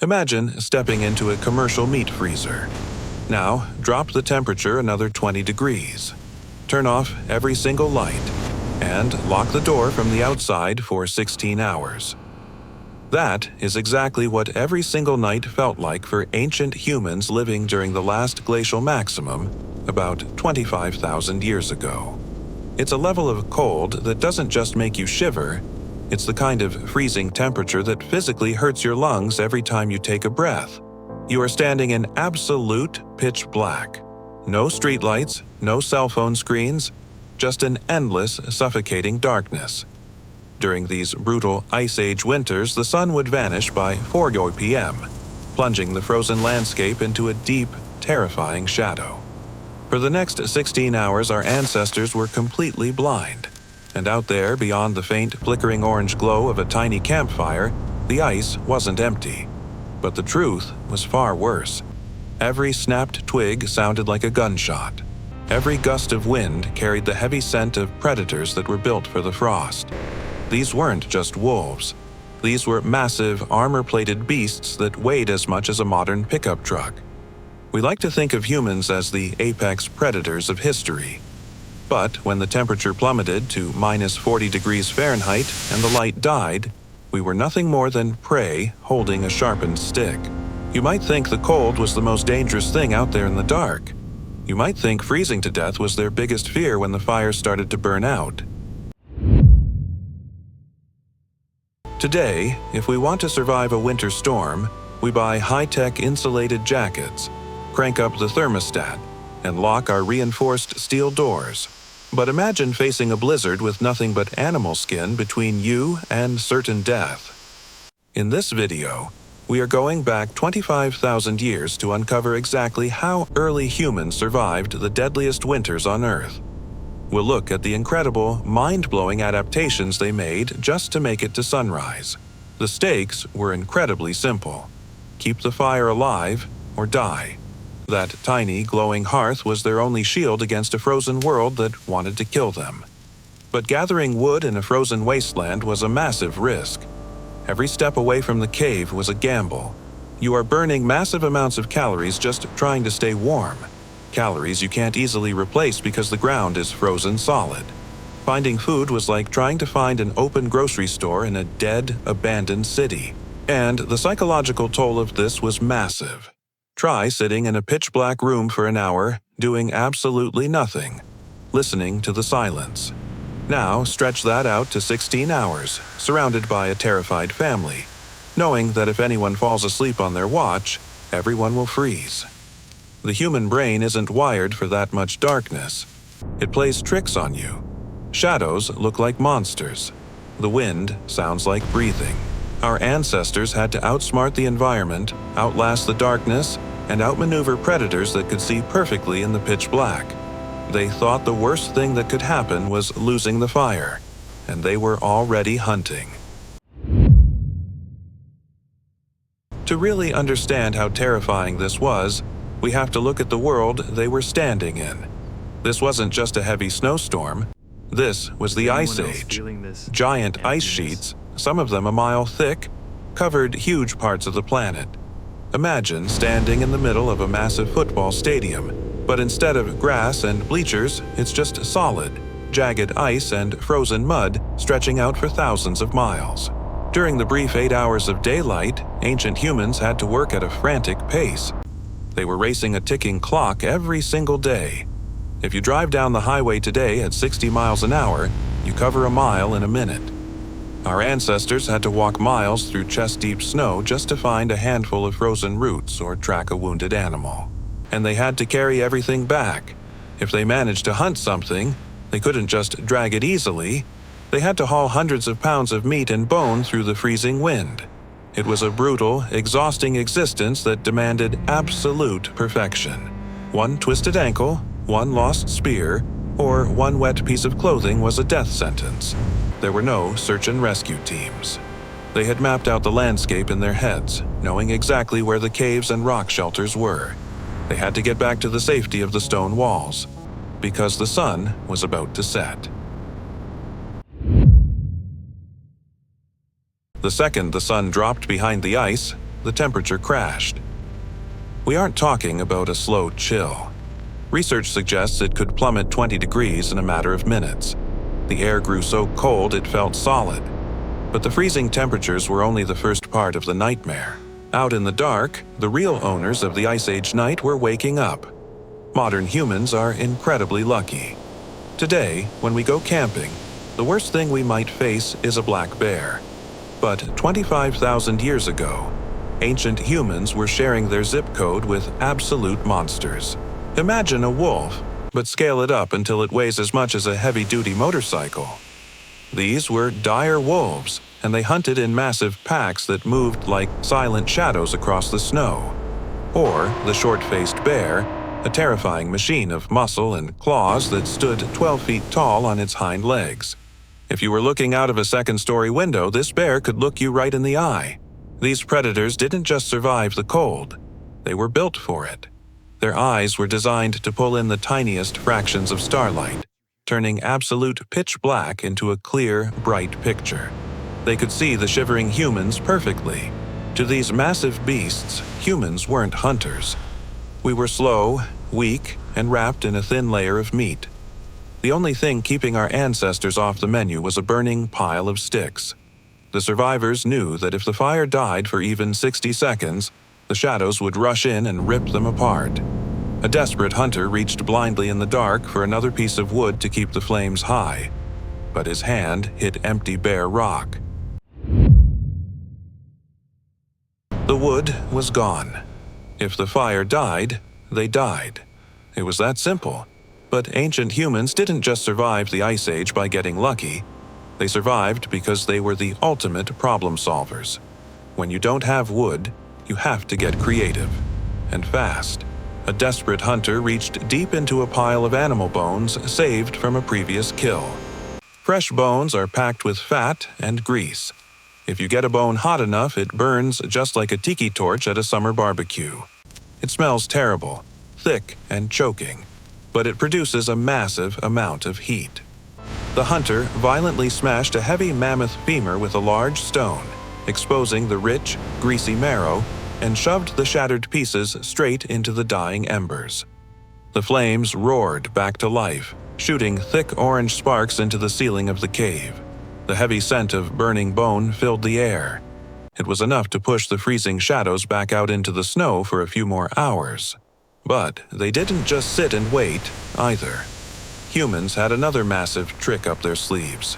Imagine stepping into a commercial meat freezer. Now, drop the temperature another 20 degrees. Turn off every single light, and lock the door from the outside for 16 hours. That is exactly what every single night felt like for ancient humans living during the last glacial maximum about 25,000 years ago. It's a level of cold that doesn't just make you shiver, it's the kind of freezing temperature that physically hurts your lungs every time you take a breath. You are standing in absolute pitch black. No streetlights, no cell phone screens, just an endless, suffocating darkness. During these brutal Ice Age winters, the sun would vanish by 4 p.m., plunging the frozen landscape into a deep, terrifying shadow. For the next 16 hours, our ancestors were completely blind, and out there, beyond the faint, flickering orange glow of a tiny campfire, the ice wasn't empty. But the truth was far worse. Every snapped twig sounded like a gunshot. Every gust of wind carried the heavy scent of predators that were built for the frost. These weren't just wolves. These were massive, armor-plated beasts that weighed as much as a modern pickup truck. We like to think of humans as the apex predators of history. But when the temperature plummeted to minus 40 degrees Fahrenheit and the light died, we were nothing more than prey holding a sharpened stick. You might think the cold was the most dangerous thing out there in the dark. You might think freezing to death was their biggest fear when the fire started to burn out. Today, if we want to survive a winter storm, we buy high-tech insulated jackets, crank up the thermostat, and lock our reinforced steel doors. But imagine facing a blizzard with nothing but animal skin between you and certain death. In this video, we are going back 25,000 years to uncover exactly how early humans survived the deadliest winters on Earth. We'll look at the incredible, mind-blowing adaptations they made just to make it to sunrise. The stakes were incredibly simple. Keep the fire alive or die. That tiny, glowing hearth was their only shield against a frozen world that wanted to kill them. But gathering wood in a frozen wasteland was a massive risk. Every step away from the cave was a gamble. You are burning massive amounts of calories just trying to stay warm. Calories you can't easily replace because the ground is frozen solid. Finding food was like trying to find an open grocery store in a dead, abandoned city. And the psychological toll of this was massive. Try sitting in a pitch-black room for an hour, doing absolutely nothing, listening to the silence. Now stretch that out to 16 hours, surrounded by a terrified family, knowing that if anyone falls asleep on their watch, everyone will freeze. The human brain isn't wired for that much darkness. It plays tricks on you. Shadows look like monsters. The wind sounds like breathing. Our ancestors had to outsmart the environment, outlast the darkness, and outmaneuver predators that could see perfectly in the pitch black. They thought the worst thing that could happen was losing the fire, and they were already hunting. To really understand how terrifying this was, we have to look at the world they were standing in. This wasn't just a heavy snowstorm. This was the Ice Age. Giant ice sheets, some of them a mile thick, covered huge parts of the planet. Imagine standing in the middle of a massive football stadium, but instead of grass and bleachers, it's just solid, jagged ice and frozen mud stretching out for thousands of miles. During the brief 8 hours of daylight, ancient humans had to work at a frantic pace. They were racing a ticking clock every single day. If you drive down the highway today at 60 miles an hour, you cover a mile in a minute. Our ancestors had to walk miles through chest-deep snow just to find a handful of frozen roots or track a wounded animal. And they had to carry everything back. If they managed to hunt something, they couldn't just drag it easily. They had to haul hundreds of pounds of meat and bone through the freezing wind. It was a brutal, exhausting existence that demanded absolute perfection. One twisted ankle, one lost spear, or one wet piece of clothing was a death sentence. There were no search and rescue teams. They had mapped out the landscape in their heads, knowing exactly where the caves and rock shelters were. They had to get back to the safety of the stone walls, because the sun was about to set. The second the sun dropped behind the ice, the temperature crashed. We aren't talking about a slow chill. Research suggests it could plummet 20 degrees in a matter of minutes. The air grew so cold it felt solid. But the freezing temperatures were only the first part of the nightmare. Out in the dark, the real owners of the Ice Age night were waking up. Modern humans are incredibly lucky. Today, when we go camping, the worst thing we might face is a black bear. But 25,000 years ago, ancient humans were sharing their zip code with absolute monsters. Imagine a wolf, but scale it up until it weighs as much as a heavy-duty motorcycle. These were dire wolves, and they hunted in massive packs that moved like silent shadows across the snow. Or the short-faced bear, a terrifying machine of muscle and claws that stood 12 feet tall on its hind legs. If you were looking out of a second-story window, this bear could look you right in the eye. These predators didn't just survive the cold. They were built for it. Their eyes were designed to pull in the tiniest fractions of starlight, turning absolute pitch black into a clear, bright picture. They could see the shivering humans perfectly. To these massive beasts, humans weren't hunters. We were slow, weak, and wrapped in a thin layer of meat. The only thing keeping our ancestors off the menu was a burning pile of sticks. The survivors knew that if the fire died for even 60 seconds, the shadows would rush in and rip them apart. A desperate hunter reached blindly in the dark for another piece of wood to keep the flames high, but his hand hit empty bare rock. The wood was gone. If the fire died, they died. It was that simple. But ancient humans didn't just survive the Ice Age by getting lucky. They survived because they were the ultimate problem solvers. When you don't have wood, you have to get creative. And fast. A desperate hunter reached deep into a pile of animal bones saved from a previous kill. Fresh bones are packed with fat and grease. If you get a bone hot enough, it burns just like a tiki torch at a summer barbecue. It smells terrible, thick and choking, but it produces a massive amount of heat. The hunter violently smashed a heavy mammoth femur with a large stone, exposing the rich, greasy marrow, and shoved the shattered pieces straight into the dying embers. The flames roared back to life, shooting thick orange sparks into the ceiling of the cave. The heavy scent of burning bone filled the air. It was enough to push the freezing shadows back out into the snow for a few more hours. But they didn't just sit and wait, either. Humans had another massive trick up their sleeves: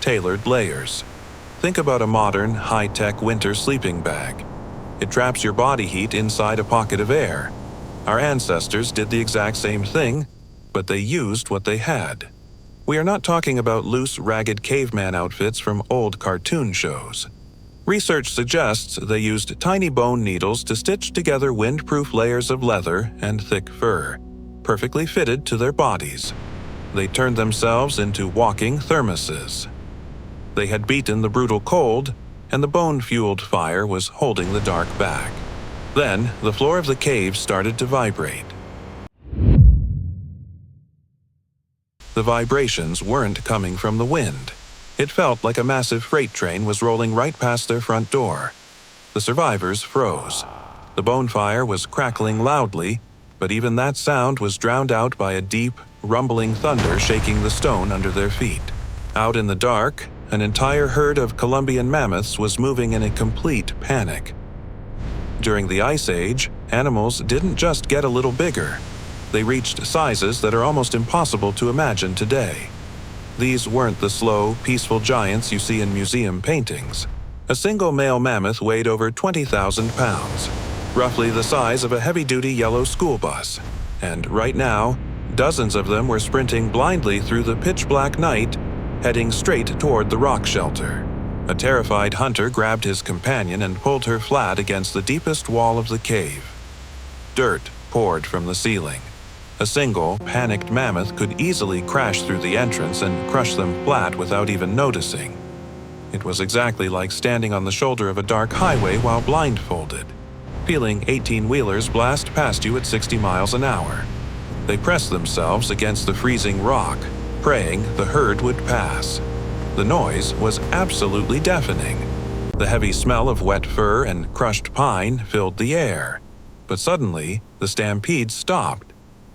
tailored layers. Think about a modern, high-tech winter sleeping bag. It traps your body heat inside a pocket of air. Our ancestors did the exact same thing, but they used what they had. We are not talking about loose, ragged caveman outfits from old cartoon shows. Research suggests they used tiny bone needles to stitch together windproof layers of leather and thick fur, perfectly fitted to their bodies. They turned themselves into walking thermoses. They had beaten the brutal cold, and the bone-fueled fire was holding the dark back. Then, the floor of the cave started to vibrate. The vibrations weren't coming from the wind. It felt like a massive freight train was rolling right past their front door. The survivors froze. The bonfire was crackling loudly, but even that sound was drowned out by a deep, rumbling thunder shaking the stone under their feet. Out in the dark, an entire herd of Columbian mammoths was moving in a complete panic. During the Ice Age, animals didn't just get a little bigger. They reached sizes that are almost impossible to imagine today. These weren't the slow, peaceful giants you see in museum paintings. A single male mammoth weighed over 20,000 pounds, roughly the size of a heavy-duty yellow school bus. And right now, dozens of them were sprinting blindly through the pitch-black night, heading straight toward the rock shelter. A terrified hunter grabbed his companion and pulled her flat against the deepest wall of the cave. Dirt poured from the ceiling. A single, panicked mammoth could easily crash through the entrance and crush them flat without even noticing. It was exactly like standing on the shoulder of a dark highway while blindfolded, feeling 18-wheelers blast past you at 60 miles an hour. They pressed themselves against the freezing rock, praying the herd would pass. The noise was absolutely deafening. The heavy smell of wet fur and crushed pine filled the air. But suddenly, the stampede stopped.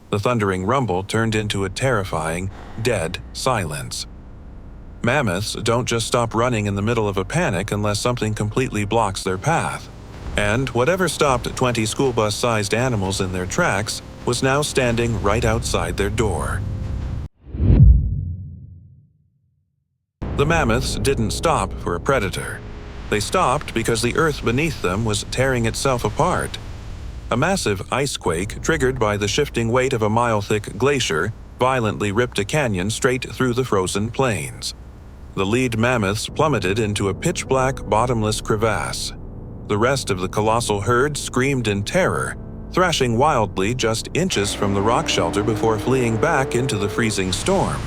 The thundering rumble turned into a terrifying, dead silence. Mammoths don't just stop running in the middle of a panic unless something completely blocks their path. And whatever stopped 20 school bus-sized animals in their tracks was now standing right outside their door. The mammoths didn't stop for a predator. They stopped because the earth beneath them was tearing itself apart. A massive icequake, triggered by the shifting weight of a mile-thick glacier, violently ripped a canyon straight through the frozen plains. The lead mammoths plummeted into a pitch-black, bottomless crevasse. The rest of the colossal herd screamed in terror, thrashing wildly just inches from the rock shelter before fleeing back into the freezing storm.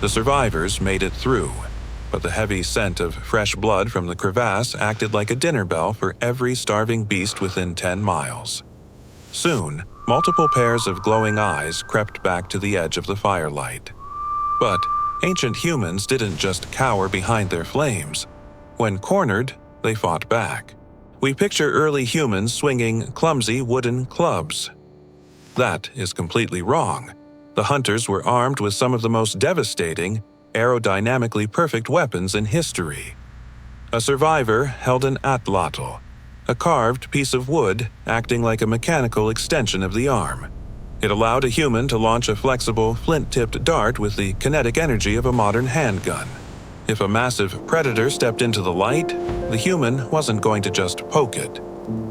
The survivors made it through, but the heavy scent of fresh blood from the crevasse acted like a dinner bell for every starving beast within 10 miles. Soon, multiple pairs of glowing eyes crept back to the edge of the firelight. But ancient humans didn't just cower behind their flames. When cornered, they fought back. We picture early humans swinging clumsy wooden clubs. That is completely wrong. The hunters were armed with some of the most devastating, aerodynamically perfect weapons in history. A survivor held an atlatl, a carved piece of wood acting like a mechanical extension of the arm. It allowed a human to launch a flexible, flint-tipped dart with the kinetic energy of a modern handgun. If a massive predator stepped into the light, the human wasn't going to just poke it.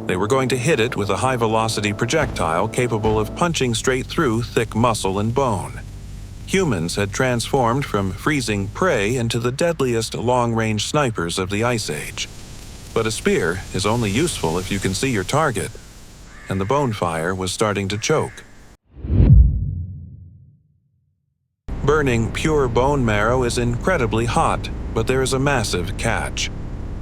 They were going to hit it with a high-velocity projectile capable of punching straight through thick muscle and bone. Humans had transformed from freezing prey into the deadliest long-range snipers of the Ice Age. But a spear is only useful if you can see your target, and the bone fire was starting to choke. Burning pure bone marrow is incredibly hot, but there is a massive catch.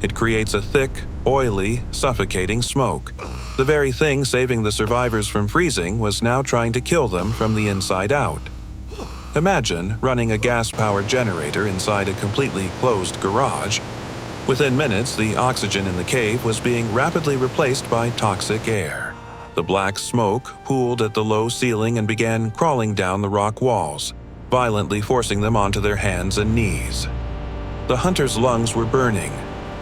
It creates a thick, oily, suffocating smoke. The very thing saving the survivors from freezing was now trying to kill them from the inside out. Imagine running a gas-powered generator inside a completely closed garage. Within minutes, the oxygen in the cave was being rapidly replaced by toxic air. The black smoke pooled at the low ceiling and began crawling down the rock walls, violently forcing them onto their hands and knees. The hunters' lungs were burning.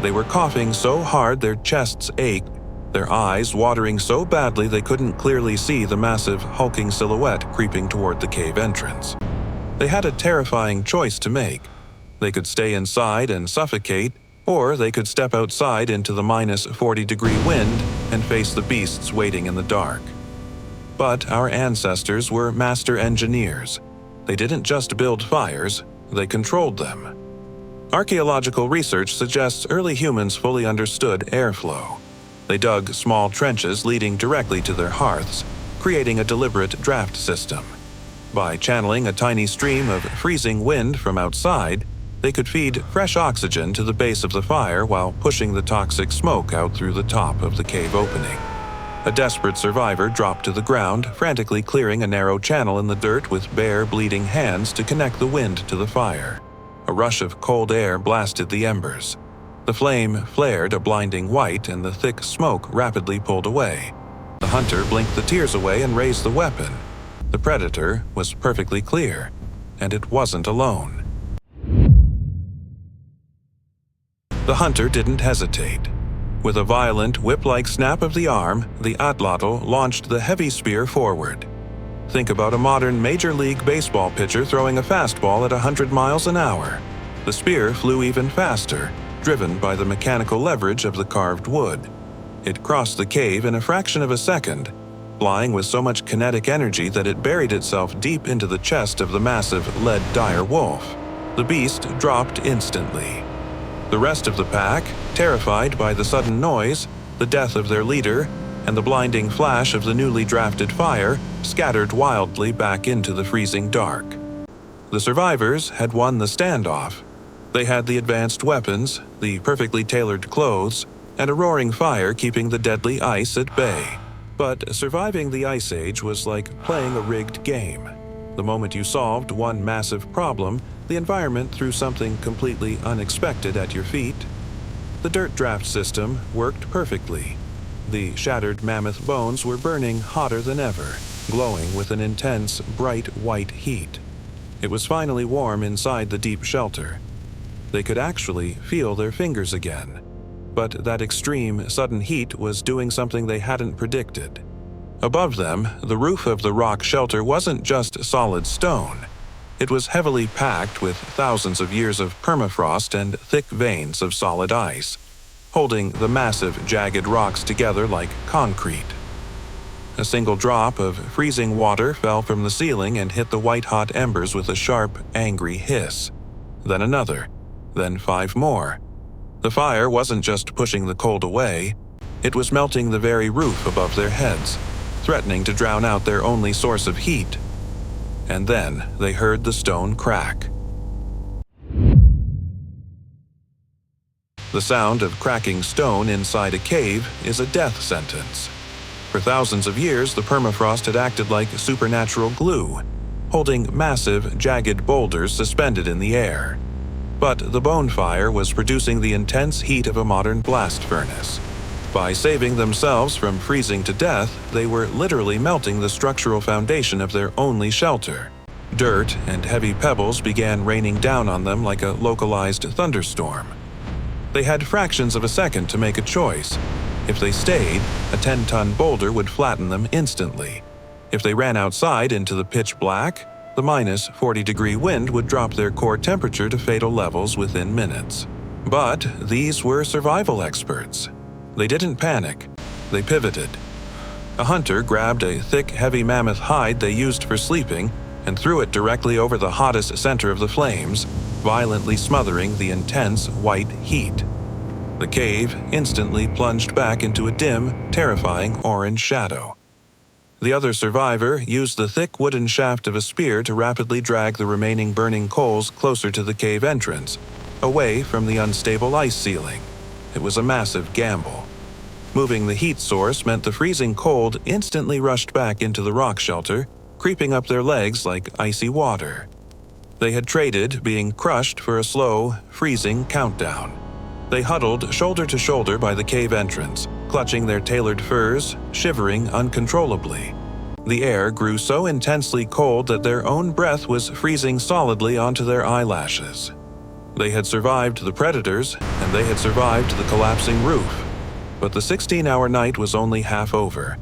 They were coughing so hard their chests ached, their eyes watering so badly they couldn't clearly see the massive, hulking silhouette creeping toward the cave entrance. They had a terrifying choice to make. They could stay inside and suffocate, or they could step outside into the minus 40-degree wind and face the beasts waiting in the dark. But our ancestors were master engineers. They didn't just build fires, they controlled them. Archaeological research suggests early humans fully understood airflow. They dug small trenches leading directly to their hearths, creating a deliberate draft system. By channeling a tiny stream of freezing wind from outside, they could feed fresh oxygen to the base of the fire while pushing the toxic smoke out through the top of the cave opening. A desperate survivor dropped to the ground, frantically clearing a narrow channel in the dirt with bare, bleeding hands to connect the wind to the fire. A rush of cold air blasted the embers. The flame flared a blinding white and the thick smoke rapidly pulled away. The hunter blinked the tears away and raised the weapon. The predator was perfectly clear, and it wasn't alone. The hunter didn't hesitate. With a violent, whip-like snap of the arm, the atlatl launched the heavy spear forward. Think about a modern Major League Baseball pitcher throwing a fastball at 100 miles an hour. The spear flew even faster, driven by the mechanical leverage of the carved wood. It crossed the cave in a fraction of a second, flying with so much kinetic energy that it buried itself deep into the chest of the massive lead dire wolf. The beast dropped instantly. The rest of the pack, terrified by the sudden noise, the death of their leader, and the blinding flash of the newly drafted fire, scattered wildly back into the freezing dark. The survivors had won the standoff. They had the advanced weapons, the perfectly tailored clothes, and a roaring fire keeping the deadly ice at bay. But surviving the Ice Age was like playing a rigged game. The moment you solved one massive problem, the environment threw something completely unexpected at your feet. The dirt draft system worked perfectly. The shattered mammoth bones were burning hotter than ever, glowing with an intense, bright white heat. It was finally warm inside the deep shelter. They could actually feel their fingers again. But that extreme, sudden heat was doing something they hadn't predicted. Above them, the roof of the rock shelter wasn't just solid stone. It was heavily packed with thousands of years of permafrost and thick veins of solid ice, holding the massive, jagged rocks together like concrete. A single drop of freezing water fell from the ceiling and hit the white-hot embers with a sharp, angry hiss. Then another, then 5 more. The fire wasn't just pushing the cold away, it was melting the very roof above their heads, threatening to drown out their only source of heat. And then they heard the stone crack. The sound of cracking stone inside a cave is a death sentence. For thousands of years, the permafrost had acted like supernatural glue, holding massive, jagged boulders suspended in the air. But the bone fire was producing the intense heat of a modern blast furnace. By saving themselves from freezing to death, they were literally melting the structural foundation of their only shelter. Dirt and heavy pebbles began raining down on them like a localized thunderstorm. They had fractions of a second to make a choice. If they stayed, a 10-ton boulder would flatten them instantly. If they ran outside into the pitch black, the minus 40-degree wind would drop their core temperature to fatal levels within minutes. But these were survival experts. They didn't panic. They pivoted. A hunter grabbed a thick, heavy mammoth hide they used for sleeping and threw it directly over the hottest center of the flames, violently smothering the intense white heat. The cave instantly plunged back into a dim, terrifying orange shadow. The other survivor used the thick wooden shaft of a spear to rapidly drag the remaining burning coals closer to the cave entrance, away from the unstable ice ceiling. It was a massive gamble. Moving the heat source meant the freezing cold instantly rushed back into the rock shelter, creeping up their legs like icy water. They had traded being crushed for a slow, freezing countdown. They huddled shoulder to shoulder by the cave entrance, clutching their tailored furs, shivering uncontrollably. The air grew so intensely cold that their own breath was freezing solidly onto their eyelashes. They had survived the predators, and they had survived the collapsing roof. But the 16-hour night was only half over,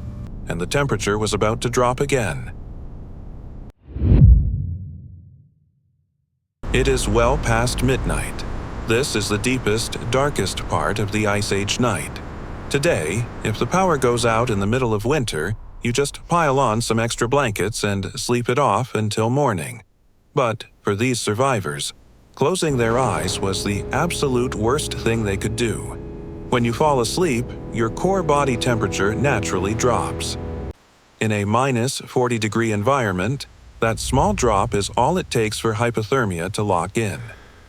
and the temperature was about to drop again. It is well past midnight. This is the deepest, darkest part of the Ice Age night. Today, if the power goes out in the middle of winter, you just pile on some extra blankets and sleep it off until morning. But for these survivors, closing their eyes was the absolute worst thing they could do. When you fall asleep, your core body temperature naturally drops. In a minus 40-degree environment, that small drop is all it takes for hypothermia to lock in.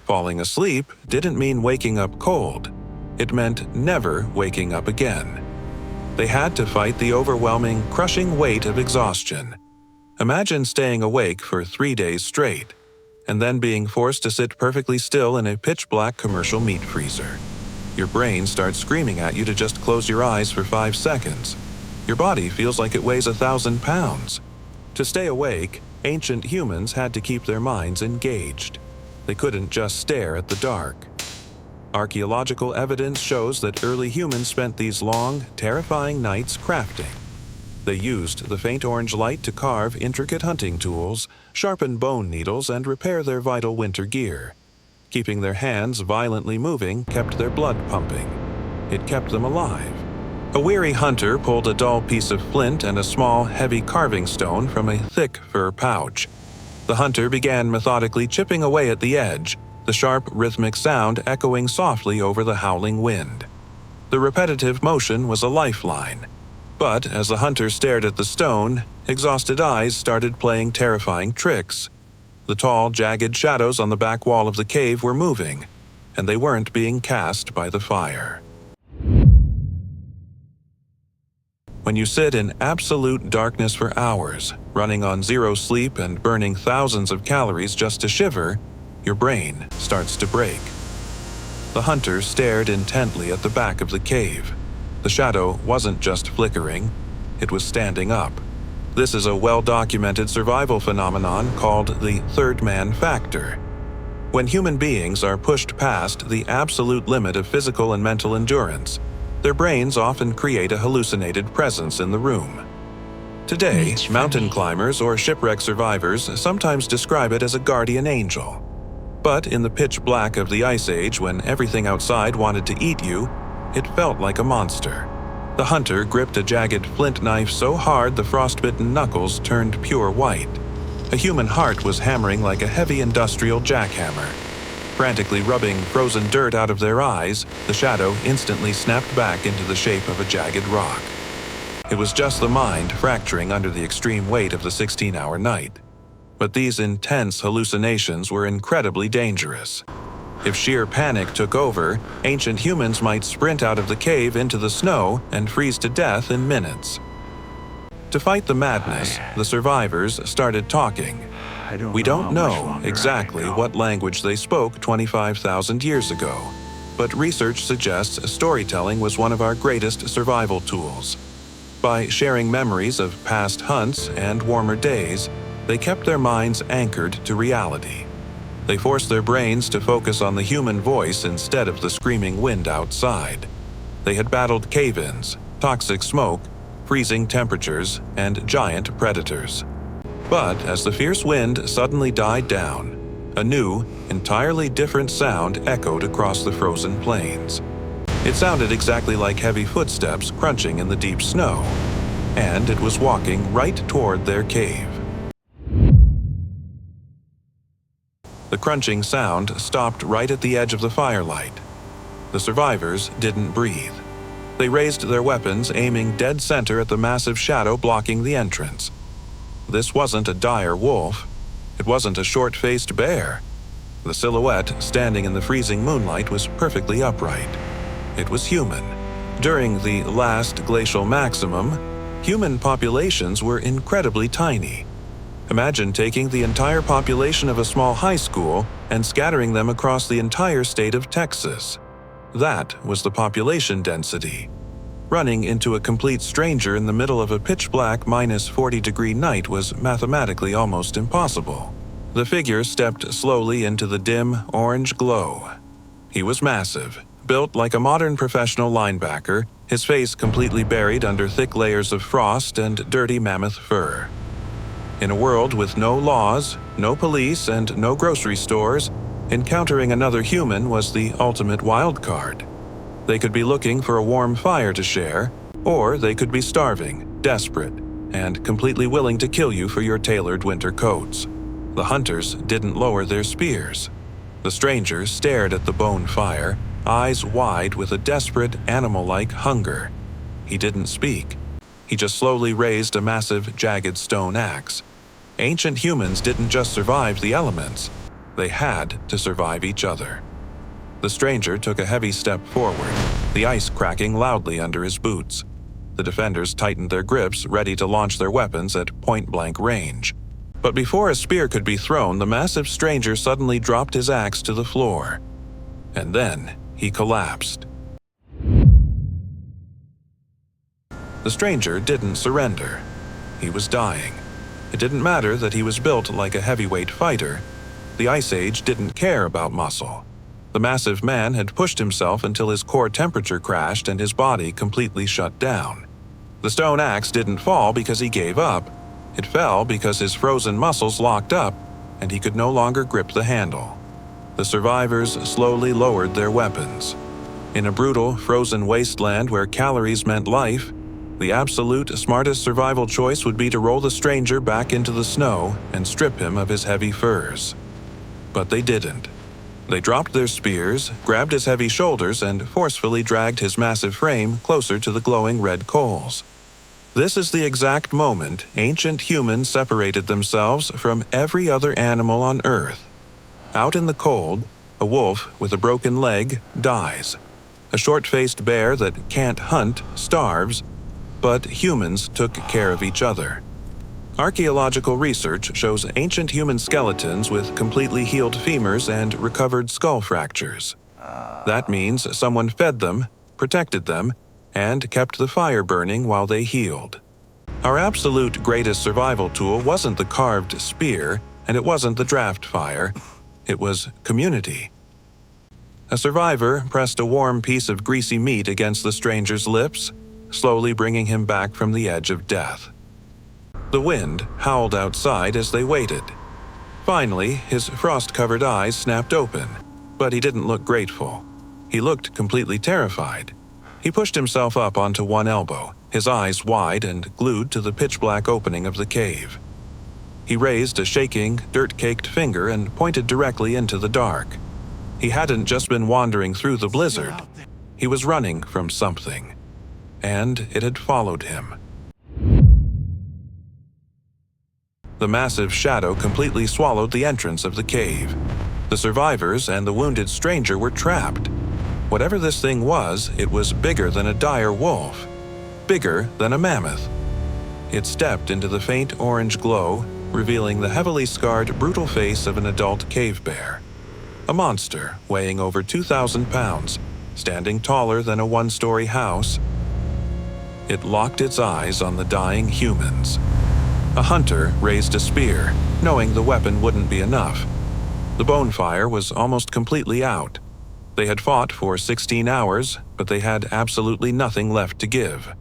Falling asleep didn't mean waking up cold. It meant never waking up again. They had to fight the overwhelming, crushing weight of exhaustion. Imagine staying awake for 3 days straight, and then being forced to sit perfectly still in a pitch-black commercial meat freezer. Your brain starts screaming at you to just close your eyes for 5 seconds. Your body feels like it weighs 1,000 pounds. To stay awake, ancient humans had to keep their minds engaged. They couldn't just stare at the dark. Archaeological evidence shows that early humans spent these long, terrifying nights crafting. They used the faint orange light to carve intricate hunting tools, sharpen bone needles, and repair their vital winter gear. Keeping their hands violently moving kept their blood pumping. It kept them alive. A weary hunter pulled a dull piece of flint and a small, heavy carving stone from a thick fur pouch. The hunter began methodically chipping away at the edge, the sharp, rhythmic sound echoing softly over the howling wind. The repetitive motion was a lifeline. But as the hunter stared at the stone, exhausted eyes started playing terrifying tricks. The tall, jagged shadows on the back wall of the cave were moving, and they weren't being cast by the fire. When you sit in absolute darkness for hours, running on zero sleep and burning thousands of calories just to shiver, your brain starts to break. The hunter stared intently at the back of the cave. The shadow wasn't just flickering, it was standing up. This is a well-documented survival phenomenon called the third man factor. When human beings are pushed past the absolute limit of physical and mental endurance, their brains often create a hallucinated presence in the room. Today, mountain climbers or shipwreck survivors sometimes describe it as a guardian angel. But in the pitch black of the Ice Age, when everything outside wanted to eat you, it felt like a monster. The hunter gripped a jagged flint knife so hard the frostbitten knuckles turned pure white. A human heart was hammering like a heavy industrial jackhammer. Frantically rubbing frozen dirt out of their eyes, the shadow instantly snapped back into the shape of a jagged rock. It was just the mind fracturing under the extreme weight of the 16-hour night. But these intense hallucinations were incredibly dangerous. If sheer panic took over, ancient humans might sprint out of the cave into the snow and freeze to death in minutes. To fight the madness, the survivors started talking. We don't know exactly what language they spoke 25,000 years ago, but research suggests storytelling was one of our greatest survival tools. By sharing memories of past hunts and warmer days, they kept their minds anchored to reality. They forced their brains to focus on the human voice instead of the screaming wind outside. They had battled cave-ins, toxic smoke, freezing temperatures, and giant predators. But as the fierce wind suddenly died down, a new, entirely different sound echoed across the frozen plains. It sounded exactly like heavy footsteps crunching in the deep snow, and it was walking right toward their cave. The crunching sound stopped right at the edge of the firelight. The survivors didn't breathe. They raised their weapons, aiming dead center at the massive shadow blocking the entrance. This wasn't a dire wolf. It wasn't a short-faced bear. The silhouette, standing in the freezing moonlight, was perfectly upright. It was human. During the last glacial maximum, human populations were incredibly tiny. Imagine taking the entire population of a small high school and scattering them across the entire state of Texas. That was the population density. Running into a complete stranger in the middle of a pitch-black -40-degree night was mathematically almost impossible. The figure stepped slowly into the dim, orange glow. He was massive, built like a modern professional linebacker, his face completely buried under thick layers of frost and dirty mammoth fur. In a world with no laws, no police, and no grocery stores, encountering another human was the ultimate wild card. They could be looking for a warm fire to share, or they could be starving, desperate, and completely willing to kill you for your tailored winter coats. The hunters didn't lower their spears. The stranger stared at the bone fire, eyes wide with a desperate, animal-like hunger. He didn't speak. He just slowly raised a massive, jagged stone axe. Ancient humans didn't just survive the elements. They had to survive each other. The stranger took a heavy step forward, the ice cracking loudly under his boots. The defenders tightened their grips, ready to launch their weapons at point-blank range. But before a spear could be thrown, the massive stranger suddenly dropped his axe to the floor. And then he collapsed. The stranger didn't surrender. He was dying. It didn't matter that he was built like a heavyweight fighter. The Ice Age didn't care about muscle. The massive man had pushed himself until his core temperature crashed and his body completely shut down. The stone axe didn't fall because he gave up. It fell because his frozen muscles locked up and he could no longer grip the handle. The survivors slowly lowered their weapons. In a brutal, frozen wasteland where calories meant life, the absolute smartest survival choice would be to roll the stranger back into the snow and strip him of his heavy furs. But they didn't. They dropped their spears, grabbed his heavy shoulders, and forcefully dragged his massive frame closer to the glowing red coals. This is the exact moment ancient humans separated themselves from every other animal on Earth. Out in the cold, a wolf with a broken leg dies. A short-faced bear that can't hunt starves, but humans took care of each other. Archaeological research shows ancient human skeletons with completely healed femurs and recovered skull fractures. That means someone fed them, protected them, and kept the fire burning while they healed. Our absolute greatest survival tool wasn't the carved spear, and it wasn't the draft fire. It was community. A survivor pressed a warm piece of greasy meat against the stranger's lips, slowly bringing him back from the edge of death. The wind howled outside as they waited. Finally, his frost-covered eyes snapped open, but he didn't look grateful. He looked completely terrified. He pushed himself up onto one elbow, his eyes wide and glued to the pitch-black opening of the cave. He raised a shaking, dirt-caked finger and pointed directly into the dark. He hadn't just been wandering through the blizzard. He was running from something, and it had followed him. The massive shadow completely swallowed the entrance of the cave. The survivors and the wounded stranger were trapped. Whatever this thing was, it was bigger than a dire wolf, bigger than a mammoth. It stepped into the faint orange glow, revealing the heavily scarred, brutal face of an adult cave bear. A monster weighing over 2,000 pounds, standing taller than a one-story house. It locked its eyes on the dying humans. A hunter raised a spear, knowing the weapon wouldn't be enough. The bonfire was almost completely out. They had fought for 16 hours, but they had absolutely nothing left to give.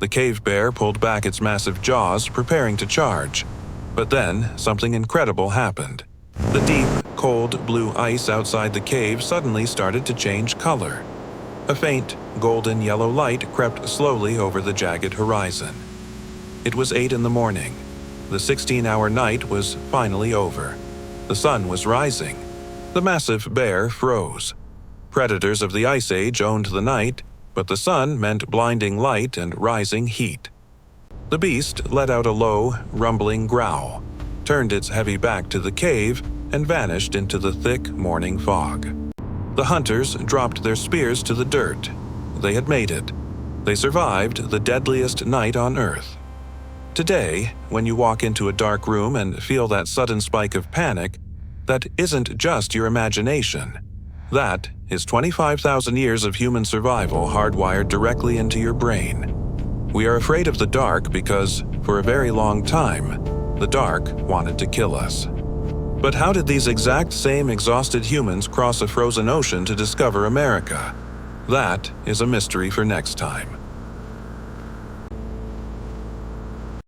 The cave bear pulled back its massive jaws, preparing to charge. But then, something incredible happened. The deep, cold blue ice outside the cave suddenly started to change color. A faint, golden yellow light crept slowly over the jagged horizon. It was 8 in the morning. The 16-hour night was finally over. The sun was rising. The massive bear froze. Predators of the Ice Age owned the night, but the sun meant blinding light and rising heat. The beast let out a low, rumbling growl, turned its heavy back to the cave, and vanished into the thick morning fog. The hunters dropped their spears to the dirt. They had made it. They survived the deadliest night on Earth. Today, when you walk into a dark room and feel that sudden spike of panic, that isn't just your imagination. That is 25,000 years of human survival hardwired directly into your brain. We are afraid of the dark because, for a very long time, the dark wanted to kill us. But how did these exact same exhausted humans cross a frozen ocean to discover America? That is a mystery for next time.